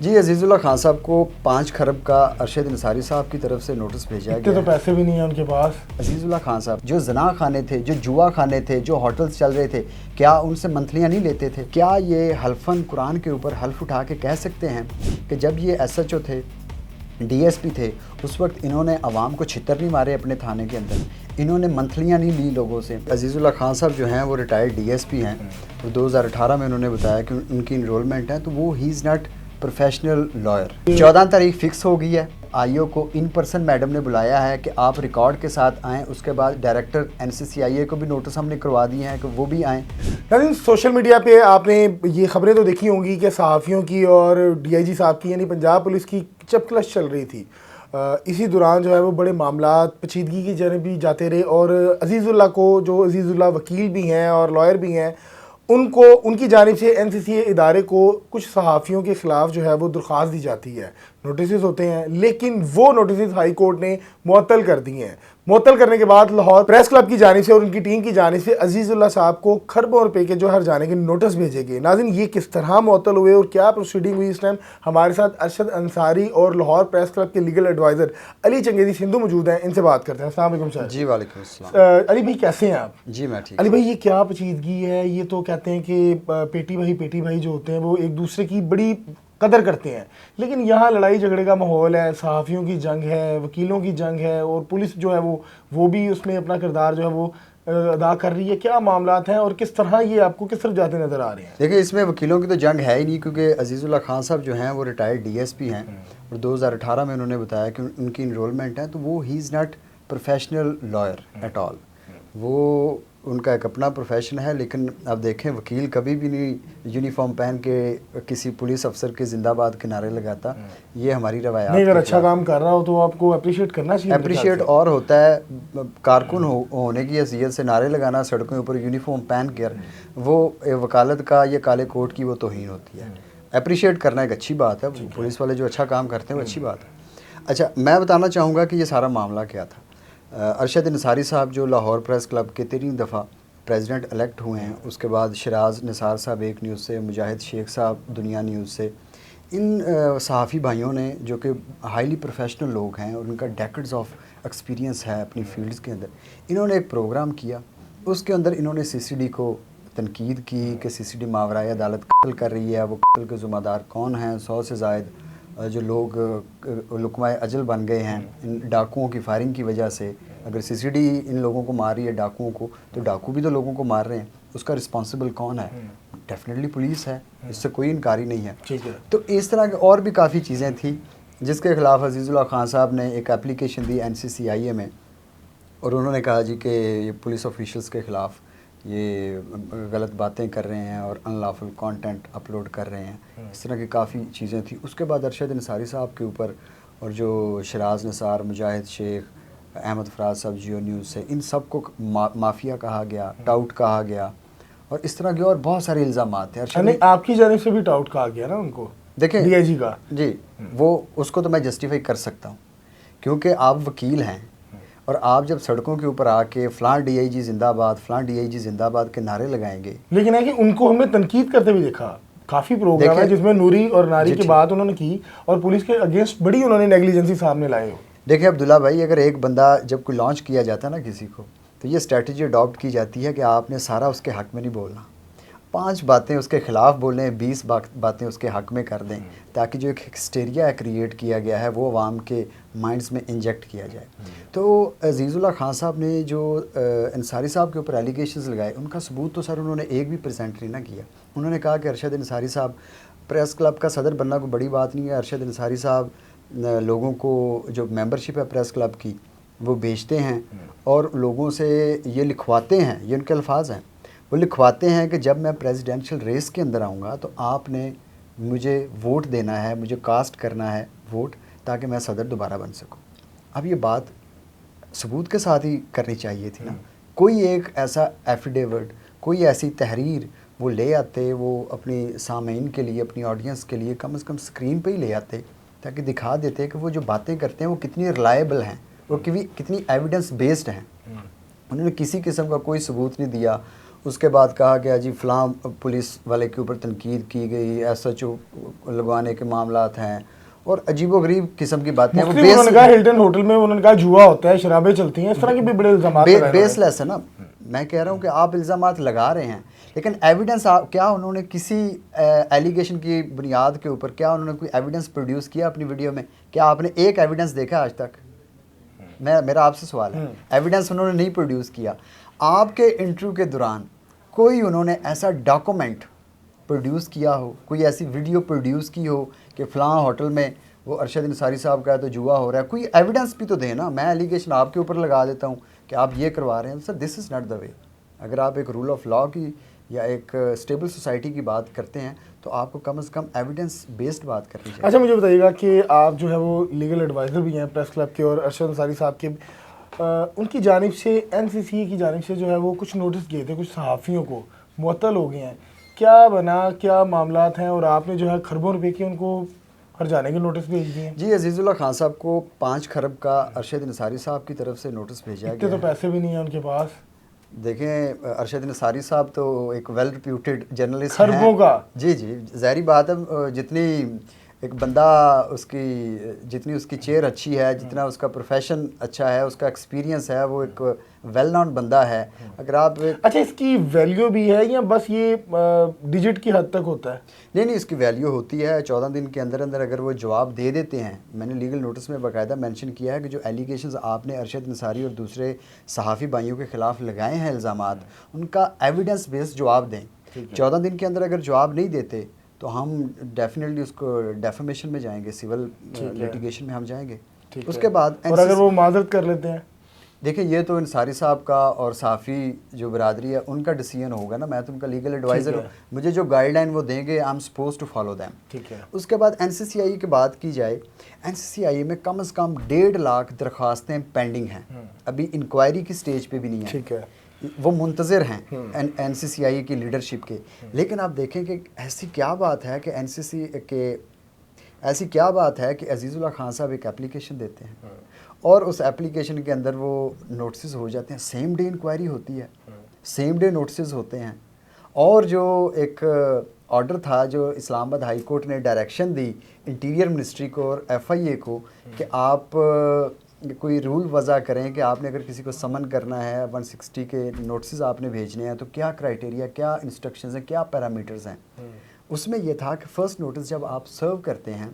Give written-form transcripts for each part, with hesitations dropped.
जी अजीज़ुल्लाह खान साहब को 5 खरब का अरशद अंसारी साहब की तरफ से नोटिस भेजा गया। तो पैसे भी नहीं है उनके पास। अजीज़ुल्लाह खान साहब जो जना खाने थे, जो जुआ खाने थे, जो होटल्स चल रहे थे, क्या उनसे मंथलियाँ नहीं लेते थे? क्या ये हल्फन कुरान के ऊपर हल्फ उठा के कह सकते हैं कि जब ये SHO थे, DSP थे, उस वक्त इन्होंने अवाम को छितर नहीं मारे अपने थाने के अंदर, इन्होंने मंथलियाँ नहीं ली लोगों से? अजीज़ुल्लाह खान साहब जो हैं वो रिटायर्ड DSP हैं, तो 2018 में उन्होंने बताया कि उनकी इनरोलमेंट है, तो वो he is not professional lawyer. 14 तारीख फिक्स हो गई है। IO को इन पर्सन मैडम ने बुलाया है कि आप रिकॉर्ड के साथ आएँ। उसके बाद डायरेक्टर NCCIA को भी नोटिस हमने करवा दिए हैं कि वो भी आएँ। लेकिन सोशल मीडिया पे आपने ये खबरें तो देखी होंगी कि सहाफ़ियों की और DIG साहब की यानी पंजाब पुलिस की चपकलश चल रही थी। इसी दौरान जो है वो बड़े मामलात पेचीदगी की जानब भी जाते रहे और अजीज़ुल्लाह को, जो अजीज़ुल्लाह वकील भी हैं और लॉयर भी हैं, उनको उनकी जानिब से NCCA इदारे को कुछ सहाफ़ियों के ख़िलाफ़ जो है वो दरख्वास्त दी जाती है, नोटिस होते हैं, लेकिन वो नोटिस हाई कोर्ट ने मुअत्तल कर दिए हैं। मुअत्तल करने के बाद लाहौर प्रेस क्लब की जानिब से और उनकी टीम की जानिब से अजीज़ुल्लाह साहब को खरबों रुपए के जो हर जाने के नोटिस भेजे गए। नाज़रीन, ये किस तरह मुअत्तल हुए और क्या प्रोसीडिंग हुई, इस टाइम हमारे साथ अरशद अंसारी और लाहौर प्रेस क्लब के लीगल एडवाइज़र अली चंगेज़ी सिंधु मौजूद हैं। इनसे बात करते हैं। अस्सलाम वालेकुम सर। जी वालेकुम अस्सलाम। अली भाई कैसे हैं आप? जी मैं ठीक। अली भाई, ये क्या पेचीदगी है? ये तो कहते हैं कि पेटी भाई जो होते हैं वो एक दूसरे की बड़ी कदर करते हैं, लेकिन यहाँ लड़ाई झगड़े का माहौल है, सहाफ़ियों की जंग है, वकीलों की जंग है और पुलिस जो है वो भी उसमें अपना किरदार जो है वो अदा कर रही है। क्या मामलात हैं और किस तरह ये आपको किस तरफ जाते नज़र आ रहे हैं? देखिए, इसमें वकीलों की तो जंग है ही नहीं, क्योंकि अजीज़ुल्लाह खान साहब जो हैं वो रिटायर्ड DSP हैं और 2018 में उन्होंने बताया कि उनकी इनरोलमेंट है, तो वो he is not professional lawyer at all. वो उनका एक अपना प्रोफेशन है, लेकिन अब देखें, वकील कभी भी नहीं यूनिफॉर्म पहन के किसी पुलिस अफसर के जिंदाबाद के नारे लगाता। ये हमारी रवायात नहीं, अगर अच्छा काम कर रहा हो तो आपको अप्रिशिएट करना चाहिए। अप्रिशिएट और होता है कारकुन होने की हैसियत से नारे लगाना सड़कों के ऊपर यूनिफॉर्म पहन कर, वो वकालत का या काले कोट की वो तौहीन होती है। अप्रिशिएट करना एक अच्छी बात है, पुलिस वाले जो अच्छा काम करते हैं वो अच्छी बात है। अच्छा, मैं बताना चाहूँगा कि ये सारा मामला क्या था। अरशद अंसारी साहब जो लाहौर प्रेस क्लब के 3 दफ़ा प्रेसिडेंट इलेक्ट हुए हैं, उसके बाद शराज निसार साहब एक न्यूज़ से, मुजाहिद शेख साहब दुनिया न्यूज़ से, इन सहाफ़ी भाइयों ने जो कि हाईली प्रोफेशनल लोग हैं और उनका डेकेड्स ऑफ एक्सपीरियंस है अपनी फील्ड्स के अंदर, इन्होंने एक प्रोग्राम किया। उसके अंदर इन्होंने CCD को तनकीद की कि CCD मावराए अदालत कत्ल कर रही है, वो कत्ल के ज़िम्मेदार कौन हैं, 100 से ज़ायद जो लोग लुकमाए अजल बन गए हैं इन डाकुओं की फायरिंग की वजह से। अगर CCD इन लोगों को मार रही है, डाकुओं को, तो डाकू भी तो लोगों को मार रहे हैं, उसका रिस्पॉन्सिबल कौन है? डेफिनेटली पुलिस है, इससे कोई इनकारी नहीं है। ठीक है। तो इस तरह के और भी काफ़ी चीज़ें थी जिसके ख़िलाफ़ अजीज़ुल्लाह खान साहब ने एक एप्लीकेशन दी NCCIA में, और उन्होंने कहा जी कि ये पुलिस ऑफिशियल्स के ख़िलाफ़ ये गलत बातें कर रहे हैं और अनलॉफुल कंटेंट अपलोड कर रहे हैं। इस तरह की काफ़ी चीज़ें थी। उसके बाद अरशद अंसारी साहब के ऊपर और जो शराज निसार, मुजाहिद शेख, अहमद फराज साहब जियो न्यूज़ से, इन सब को माफिया कहा गया, टाउट कहा गया और इस तरह के और बहुत सारे इल्ज़ामात थे। अरशद, आपकी जानिब से भी टाउट कहा गया ना उनको? देखें, DIG का जी, वो उसको तो मैं जस्टिफाई कर सकता हूँ, क्योंकि आप वकील हैं और आप जब सड़कों के ऊपर आके फ़लाँ DIG जिंदाबाद, फ़लाँ DIG जिंदाबाद के नारे लगाएंगे, लेकिन है कि उनको हमने तनकीद करते हुए देखा। काफ़ी प्रोग्राम है जिसमें नूरी और नारी की बात उन्होंने की और पुलिस के अगेंस्ट बड़ी उन्होंने नेग्लिजेंसी सामने लाई हो। देखिए अब्दुल्ला भाई, अगर एक बंदा जब कोई लॉन्च किया जाता है ना किसी को, तो ये स्ट्रेटजी अडॉप्ट की जाती है कि आपने सारा उसके हक़ में नहीं बोलना, 5 बातें उसके ख़िलाफ़ बोलें, 20 बातें उसके हक़ में कर दें, ताकि जो एक हिस्टेरिया क्रिएट किया गया है वो अवाम के माइंड्स में इंजेक्ट किया जाए। तो अजीज़ुल्लाह खान साहब ने जो अंसारी साहब के ऊपर एलिगेशंस लगाए, उनका सबूत तो सर उन्होंने एक भी प्रेजेंट नहीं ना किया। उन्होंने कहा कि अरशद अंसारी साहब प्रेस क्लब का सदर बनना कोई बड़ी बात नहीं है, अरशद अंसारी साहब लोगों को जो मेंबरशिप है प्रेस क्लब की वो बेचते हैं और लोगों से ये लिखवाते हैं, ये उनके अल्फाज हैं, वो लिखवाते हैं कि जब मैं प्रेसिडेंशियल रेस के अंदर आऊँगा तो आपने मुझे वोट देना है, मुझे कास्ट करना है वोट, ताकि मैं सदर दोबारा बन सकूँ। अब ये बात सबूत के साथ ही करनी चाहिए थी ना। कोई एक ऐसा एफिडेविट, कोई ऐसी तहरीर वो ले आते, वो अपनी सामीन के लिए, अपनी ऑडियंस के लिए कम से कम स्क्रीन पे ही ले आते, ताकि दिखा देते कि वो जो बातें करते हैं वो कितनी रिलायबल हैं, वो कितनी एविडेंस बेस्ड हैं। उन्होंने किसी किस्म का कोई सबूत नहीं दिया। उसके बाद कहा गया जी फ़लाँ पुलिस वाले के ऊपर तनकीद की गई, SHO लगवाने के मामलात हैं और अजीबोगरीब किस्म की बातें हैं। वो मुख्तलिफ उन्होंने कहा हिल्टन होटल में उन्होंने कहा जुआ होता है, शराबें चलती हैं, इस तरह के भी बड़े इल्ज़ाम बेसलेस है ना। मैं कह रहा हूँ कि आप इल्ज़ामात लगा रहे हैं लेकिन एविडेंस क्या उन्होंने किसी एलिगेशन की बुनियाद के ऊपर क्या उन्होंने कोई एविडेंस प्रोड्यूस किया अपनी वीडियो में? क्या आपने एक एविडेंस देखा आज तक? मेरा आपसे सवाल है। एविडेंस उन्होंने नहीं प्रोड्यूस किया। आपके इंटरव्यू के दौरान कोई उन्होंने ऐसा डॉक्यूमेंट प्रोड्यूस किया हो, कोई ऐसी वीडियो प्रोड्यूस की हो कि फ़लाँ होटल में वो अरशद अंसारी साहब का है तो जुआ हो रहा है? कोई एविडेंस भी तो दें ना। मैं एलिगेशन आपके ऊपर लगा देता हूँ कि आप ये करवा रहे हैं। Sir this is not the way. अगर आप एक रूल ऑफ लॉ की या एक स्टेबल सोसाइटी की बात करते हैं तो आपको कम से कम एविडेंस बेस्ड बात करनी चाहिए। अच्छा, मुझे बताइएगा कि आप जो है वो लीगल एडवाइज़र भी हैं प्रेस क्लब के, और अरशद अंसारी साहब के उनकी जानिब से NCCA की जानिब से जो है वो कुछ नोटिस किए थे कुछ सहाफ़ियों को, मुअत्तल हो गए हैं। क्या बना, क्या मामलात हैं, और आपने जो है खरबों रुपए के उनको हर जाने के नोटिस भेज दिए हैं? जी, अजीज़ुल्लाह खान साहब को 5 खरब का अरशद अंसारी साहब की तरफ से नोटिस भेजा गया। तो पैसे भी नहीं हैं उनके पास। देखें, अरशद अंसारी साहब तो एक वेल रिप्यूटेड जर्नलिस्ट खरबों का। जी, ज़ाहिर बात है जितनी एक बंदा जितनी उसकी चेयर अच्छी है, जितना उसका प्रोफेशन अच्छा है, उसका एक्सपीरियंस है, वो एक वेल नोन बंदा है। अगर आप अच्छा, इसकी वैल्यू भी है या बस ये डिजिट की हद तक होता है? नहीं, इसकी वैल्यू होती है। 14 दिन के अंदर अंदर अगर वो जवाब दे देते हैं, मैंने लीगल नोटिस में बाकायदा मेंशन किया है कि जो एलिगेशंस आपने अरशद अंसारी और दूसरे सहाफ़ी भाइयों के ख़िलाफ़ लगाए हैं इल्ज़ामात, उनका एविडेंस बेस्ड जवाब दें। 14 दिन के अंदर अगर जवाब नहीं देते तो हम डेफिनेटली उसको डेफेमेशन में जाएंगे, सिविल लिटिगेशन में हम जाएंगे। उसके बाद और अगर वो माजरत कर लेते हैं? देखिए, ये तो अंसारी साहब का और साफ़ी जो बरादरी है उनका डिसीजन होगा ना। मैं तो उनका लीगल एडवाइज़र हूँ, मुझे जो गाइडलाइन वो देंगे I am suppose to follow them. ठीक है। उसके बाद NCCI की बात की जाए, NCCI में कम से कम 1.5 लाख दरख्वास्तें पेंडिंग हैं, अभी इंक्वायरी की स्टेज पे भी नहीं है। ठीक है। वो मुंतज़िर हैं NCCI की लीडरशिप के। लेकिन आप देखें कि ऐसी क्या बात है कि ऐसी क्या बात है कि अजीज़ुल्लाह खान साहब एक एप्लीकेशन देते हैं और उस एप्लीकेशन के अंदर वो नोटिस हो जाते हैं, सेम डे इंक्वायरी होती है, सेम डे नोटिस होते हैं। और जो एक ऑर्डर था जो इस्लामाबाद हाई कोर्ट ने डायरेक्शन दी इंटीरियर मिनिस्ट्री को और FIA को कि आप कोई रूल वज़ा करें कि आपने अगर किसी को समन करना है 160 के नोटिस आपने भेजने हैं तो क्या क्राइटेरिया, क्या इंस्ट्रक्शंस हैं, क्या पैरामीटर्स हैं। उसमें यह था कि फ़र्स्ट नोटिस जब आप सर्व करते हैं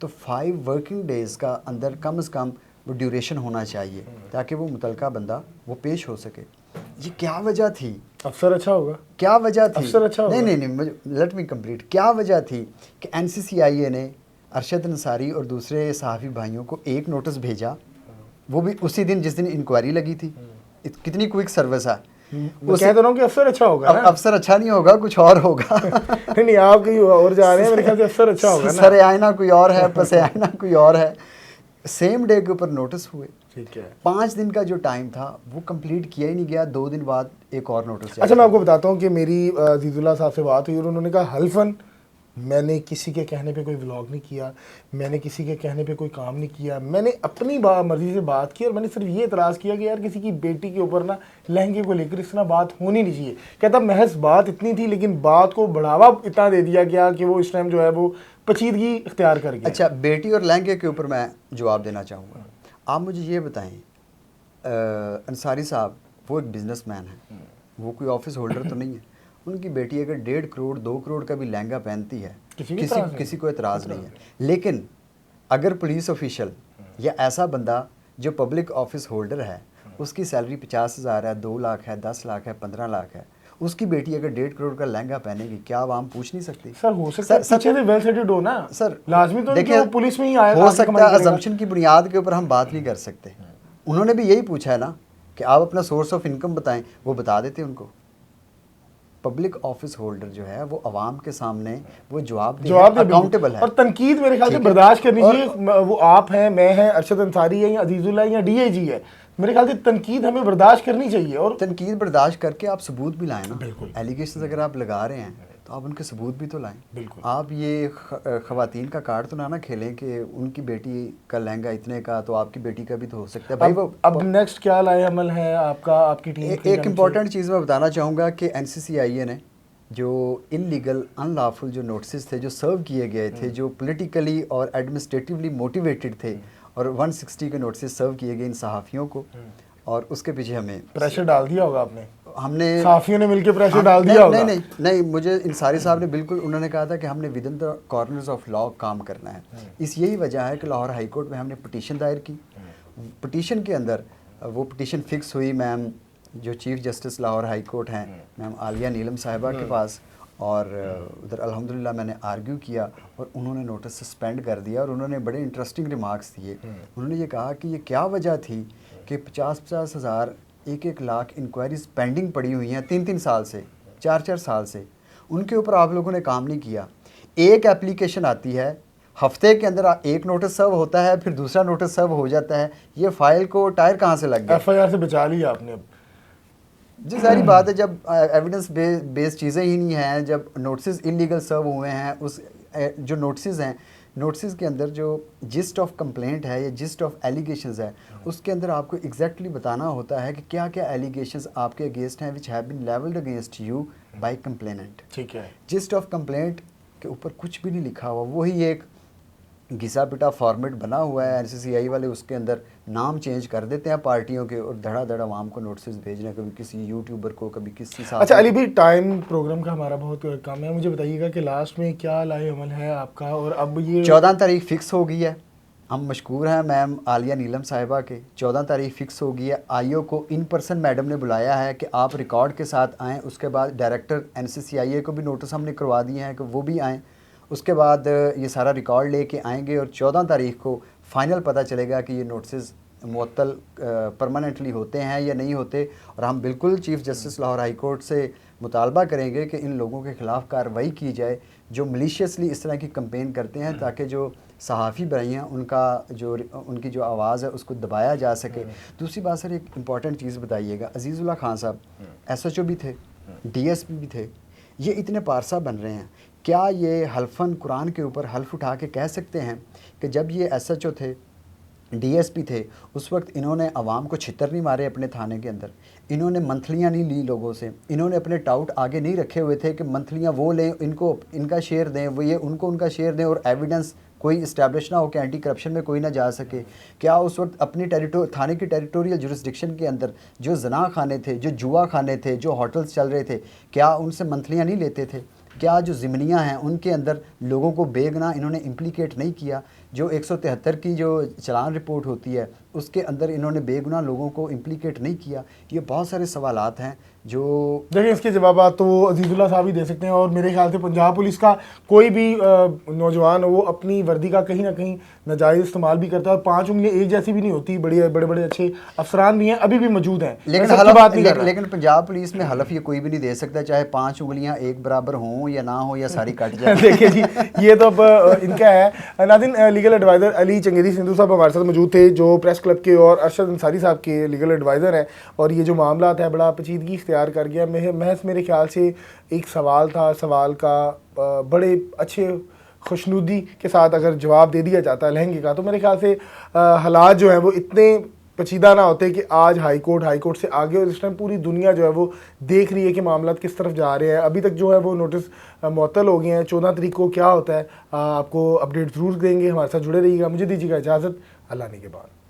तो 5 वर्किंग डेज़ का अंदर कम से कम वो ड्यूरेशन होना चाहिए ताकि वो मुतलका बंदा वो पेश हो सके। ये क्या वजह थी? अफसर अच्छा होगा। क्या वजह थी? अफसर अच्छा होगा। नहीं, लेट मी कंप्लीट। क्या वजह थी कि NCCI ने अरशद अंसारी और दूसरे सहाफ़ी भाइयों को एक नोटिस भेजा, वो भी उसी दिन जिस दिन इंक्वायरी लगी थी। कितनी क्विक सर्विस है। मैं कह तो रहा हूँ कि अफसर अच्छा होगा ना? अफसर अच्छा नहीं होगा, कुछ और होगा। नहीं, आप कहीं और जा रहे हैं, मेरे ख्याल से अफसर अच्छा होगा ना? सर आईना कोई और है, पसे आईना कोई और है। सेम डे के ऊपर नोटिस हुए। ठीक है। 5 दिन का जो टाइम था वो कंप्लीट किया ही नहीं गया। 2 दिन बाद एक और नोटिस। अच्छा, मैं आपको बताता हूँ कि मेरी अजीज़ुल्लाह साहब से बात हुई और उन्होंने कहा हल्फन मैंने किसी के कहने पे कोई व्लॉग नहीं किया, मैंने किसी के कहने पे कोई काम नहीं किया, मैंने अपनी मर्जी से बात की और मैंने सिर्फ ये इतराज़ किया कि यार किसी की बेटी के ऊपर ना लहंगे को लेकर इस तरह बात होनी नहीं चाहिए। कहता महज बात इतनी थी लेकिन बात को बढ़ावा इतना दे दिया गया कि वो इस टाइम जो है वो पेचीदगी इख्तियार कर गया। अच्छा, बेटी और लहंगे के ऊपर मैं जवाब देना चाहूँगा। आप मुझे ये बताएं, अंसारी साहब वो एक बिजनेसमैन है, वो कोई ऑफिस होल्डर तो नहीं है। उनकी बेटी अगर 1.5 करोड़ 2 करोड़ का भी लहंगा पहनती है, किसी को एतराज़ नहीं है। लेकिन अगर पुलिस ऑफिशियल या ऐसा बंदा जो पब्लिक ऑफिस होल्डर है, उसकी सैलरी 50,000 है, 2 लाख है, 10 लाख है, 15 लाख है, उसकी बेटी अगर 1.5 करोड़ का लहंगा पहनेगी, क्या आवाम पूछ नहीं सकती? सर हो सकता है पीछे से वेल सेटेड हो ना सर, लाजमी तो देखिए पुलिस में ही आया, हो सकता है। अजम्पशन की बुनियाद के ऊपर हम बात नहीं कर सकते। उन्होंने भी यही पूछा है ना कि आप अपना सोर्स ऑफ इनकम बताएं, वो बता देते उनको। पब्लिक ऑफिस होल्डर जो है वो अवाम के सामने वो जवाब अकाउंटेबल है। और तनकीद मेरे ख्याल से बर्दाश्त करनी चाहिए। वो आप हैं, मैं हैं, अरशद अंसारी है या अजीजुल्लाह या DIG है, मेरे ख्याल से तनकीद हमें बर्दाश्त करनी चाहिए। और तनकीद बर्दाश्त करके आप सबूत भी लाएं ना। बिल्कुल, एलिगेशंस अगर आप लगा रहे हैं तो आप उनके सबूत भी तो लाएं। बिल्कुल। आप ये खवातीन का कार्ड तो ना खेलें कि उनकी बेटी का लहंगा इतने का तो आपकी बेटी का भी तो हो सकता है भाई। वो अब नेक्स्ट क्या लाए अमल है आपका, आपकी टीम एक इम्पॉर्टेंट चीज़ मैं बताना चाहूँगा कि NCCIA ने जो इलीगल अनलॉफुल जो नोटिस थे जो सर्व किए गए थे, जो पॉलिटिकली और एडमिनिस्ट्रेटिवली मोटिवेटेड थे, और 160 के नोटिस सर्व किए गए इन सहाफ़ियों को, और उसके पीछे हमें प्रेशर डाल दिया होगा आपने, हमने सहाफ़ियों ने मिलकर प्रेशर डाल दिया होगा। नहीं, मुझे इंसारी साहब ने बिल्कुल, उन्होंने कहा था कि हमने with in the corners of law काम करना है। इस यही वजह है कि लाहौर हाई कोर्ट में हमने पिटीशन दायर की। पिटीशन के अंदर वो पिटीशन फिक्स हुई मैम जो chief justice Lahore high court हैं मैम आलिया नीलम साहिबा के पास, और उधर अल्हम्दुलिल्लाह मैंने आर्ग्यू किया और उन्होंने नोटिस सस्पेंड कर दिया। और उन्होंने बड़े इंटरेस्टिंग रिमार्क्स दिए। उन्होंने ये कहा कि ये क्या वजह थी कि 50-50 हज़ार 1-1 लाख इंक्वायरीज पेंडिंग पड़ी हुई हैं 3-3 साल से, 4-4 साल से, उनके ऊपर आप लोगों ने काम नहीं किया। एक एप्लीकेशन आती है, हफ्ते के अंदर एक नोटिस सर्व होता है, फिर दूसरा नोटिस सर्व हो जाता है। ये फाइल को टायर कहाँ से लग गया? FIR से बचा लिया आपने। अब जी सारी बात है, जब एविडेंस बेस्ड चीज़ें ही नहीं हैं, जब नोटिस इलीगल सर्व हुए हैं, उस जो नोटिस हैं, नोटिस के अंदर जो जिस्ट ऑफ कंप्लेंट है या जिस्ट ऑफ एलिगेशंस है, उसके अंदर आपको एग्जैक्टली बताना होता है कि क्या क्या एलिगेशंस आपके अगेंस्ट हैं which have been levelled against you by complainant. ठीक है। जिस्ट ऑफ कंप्लेंट के ऊपर कुछ भी नहीं लिखा हुआ, वही एक घिसा पिटा फॉर्मेट बना हुआ है। NCCI वाले उसके अंदर नाम चेंज कर देते हैं पार्टियों के और धड़ा आवाम को नोटिस भेज रहे हैं, कभी किसी यूट्यूबर को, कभी किसी साथ। अच्छा अली भाई, टाइम प्रोग्राम का हमारा बहुत कम है, मुझे बताइएगा कि लास्ट में क्या लाए अमल है आपका। और अब ये 14 तारीख फिक्स हो गई है। हम मशकूर हैं मैम आलिया नीलम साहिबा के। 14 तारीख फिक्स हो गई है। IO को इन पर्सन मैडम ने बुलाया है कि आप रिकॉर्ड के साथ आएँ। उसके बाद डायरेक्टर NCCIA को भी नोटिस हमने करवा दिए हैं कि वो भी आएँ। उसके बाद ये सारा रिकॉर्ड लेके आएंगे और 14 तारीख को फ़ाइनल पता चलेगा कि ये नोटिस मुअत्तल परमानेंटली होते हैं या नहीं होते। और हम बिल्कुल chief justice Lahore high court से मुतालबा करेंगे कि इन लोगों के ख़िलाफ़ कार्रवाई की जाए जो मलिशियसली इस तरह की कंपेन करते हैं, ताकि जो सहाफ़ी भाई हैं उनकी जो आवाज़ है उसको दबाया जा सके। दूसरी बात सर, एक इम्पॉर्टेंट चीज़ बताइएगा, अजीज़ुल्लाह खान साहब SHO भी थे, DSP भी थे, ये इतने पारसा बन रहे हैं, क्या ये हल्फन कुरान के ऊपर हल्फ उठा के कह सकते हैं कि जब ये SHO थे, DSP थे, उस वक्त इन्होंने आवाम को छितर नहीं मारे अपने थाने के अंदर, इन्होंने मंथलियाँ नहीं ली लोगों से, इन्होंने अपने टाउट आगे नहीं रखे हुए थे कि मंथलियाँ वो लें, इनको इनका शेयर दें, वो ये उनको उनका शेयर दें और एविडेंस कोई इस्टेब्लिश ना हो कि एंटी करप्शन में कोई ना जा सके। क्या उस वक्त अपनी थाने की टेरिटोरियल जुरिस्डिक्शन के अंदर जो जना खाने थे, जो जुआ खाने थे, जो होटल्स चल रहे थे, क्या उनसे मंथलियाँ नहीं लेते थे? क्या जो ज़िमनियाँ हैं उनके अंदर लोगों को बेगुनाह इन्होंने इम्प्लीकेट नहीं किया? जो 173 की जो चलान रिपोर्ट होती है उसके अंदर इन्होंने बेगुनाह लोगों को इम्प्लीकेट नहीं किया? ये बहुत सारे सवालात हैं जो देखिए, इसके जवाब तो अजीज़ुल्लाह साहब ही दे सकते हैं। और मेरे ख्याल से पंजाब पुलिस का कोई भी नौजवान वो अपनी वर्दी का कहीं ना कहीं नाजायज़ इस्तेमाल भी करता है। और 5 उंगलियां एक जैसी भी नहीं होती, बड़े बड़े अच्छे अफसरान भी हैं, अभी भी मौजूद हैं। लेकिन पंजाब पुलिस में हलफ ये कोई भी नहीं दे सकता, चाहे 5 उंगलियां एक बराबर हों या ना हो या सारी कट जाए। देखिए जी, ये तो अब इनका है। नाज़रीन, लीगल एडवाइज़र अली चंगेज़ी सिंधु साहब हमारे साथ मौजूद थे, जो प्रेस क्लब के और अरशद अंसारी साहब के लीगल एडवाइज़र हैं। और ये जो मामला है बड़ा पेचीदगी इख्तियार कर गया। महज मेरे ख्याल से एक सवाल था, सवाल का बड़े अच्छे खुशनुदी के साथ अगर जवाब दे दिया जाता है लहंगे का, तो मेरे ख्याल से हालात जो हैं वो इतने पेचीदा ना होते कि आज हाई कोर्ट से आगे, और इस टाइम पूरी दुनिया जो है वो देख रही है कि मामला किस तरफ जा रहे हैं। अभी तक जो है वो नोटिस मुअत्तल हो गए हैं। 14 तारीख को क्या होता है आपको अपडेट ज़रूर देंगे। हमारे साथ जुड़े रहिएगा। मुझे दीजिएगा इजाज़त, अल्लाह ने के बाद।